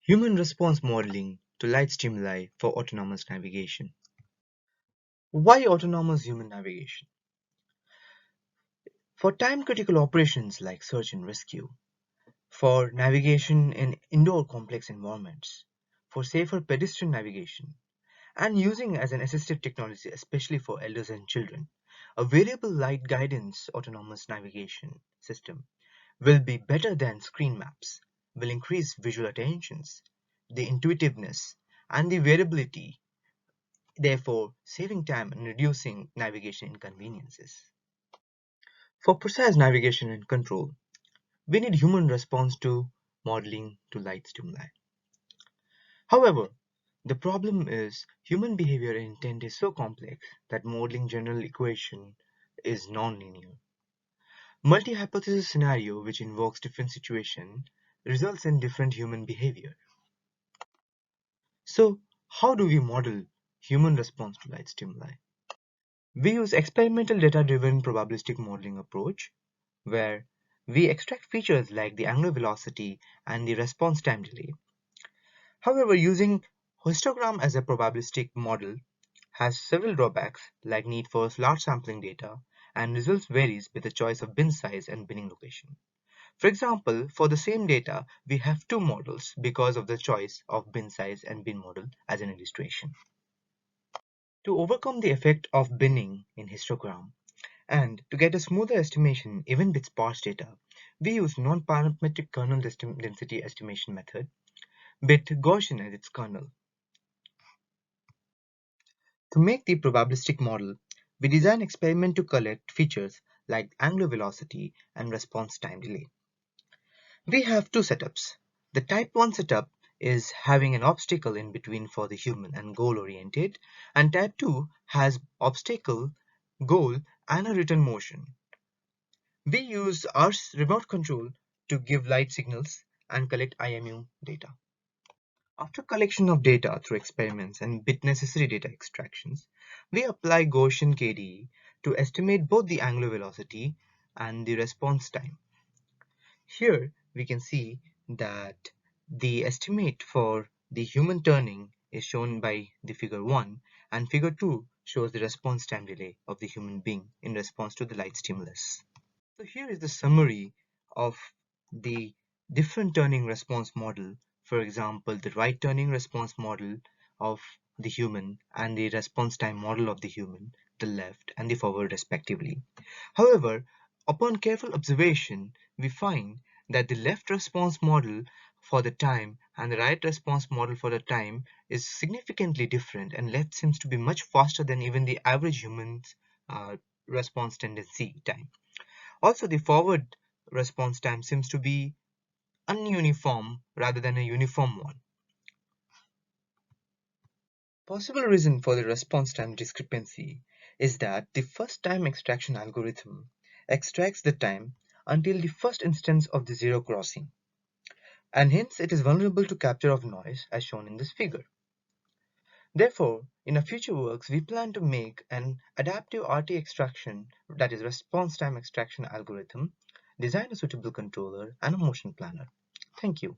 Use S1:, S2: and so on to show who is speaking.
S1: Human response modeling to light stimuli for autonomous navigation. Why autonomous human navigation? For time-critical operations like search and rescue, for navigation in indoor complex environments, for safer pedestrian navigation, and using as an assistive technology, especially for elders and children, a variable light guidance autonomous navigation system will be better than screen maps, will increase visual attentions, the intuitiveness, and the variability, therefore saving time and reducing navigation inconveniences. For precise navigation and control, we need human response to modeling to light stimuli. However, the problem is human behavior and intent is so complex that modeling general equation is nonlinear. Multi-hypothesis scenario which invokes different situation results in different human behavior. So how do we model human response to light stimuli? We use experimental data-driven probabilistic modeling approach where we extract features like the angular velocity and the response time delay. However, using histogram as a probabilistic model has several drawbacks like need for large sampling data and results varies with the choice of bin size and binning location. For example, for the same data, we have two models because of the choice of bin size and bin model as an illustration. To overcome the effect of binning in histogram and to get a smoother estimation even with sparse data, we use non-parametric kernel density estimation method with Gaussian as its kernel. To make the probabilistic model, we design experiment to collect features like angular velocity and response time delay. We have two setups. The type 1 setup is having an obstacle in between for the human and goal oriented, and type 2 has obstacle, goal, and a return motion. We use our remote control to give light signals and collect IMU data. After collection of data through experiments and with necessary data extractions, we apply Gaussian KDE to estimate both the angular velocity and the response time. Here we can see that the estimate for the human turning is shown by the figure 1 and figure 2 shows the response time delay of the human being in response to the light stimulus. So here is the summary of the different turning response model. For example, the right turning response model of the human and the response time model of the human, the left and the forward respectively. However, upon careful observation, we find that the left response model for the time and the right response model for the time is significantly different, and left seems to be much faster than even the average human's response tendency time. Also, the forward response time seems to be ununiform rather than a uniform one. Possible reason for the response time discrepancy is that the first time extraction algorithm extracts the time until the first instance of the zero crossing, and hence it is vulnerable to capture of noise as shown in this figure. Therefore, in our future works, we plan to make an adaptive RT extraction, that is response time extraction algorithm, design a suitable controller and a motion planner. Thank you.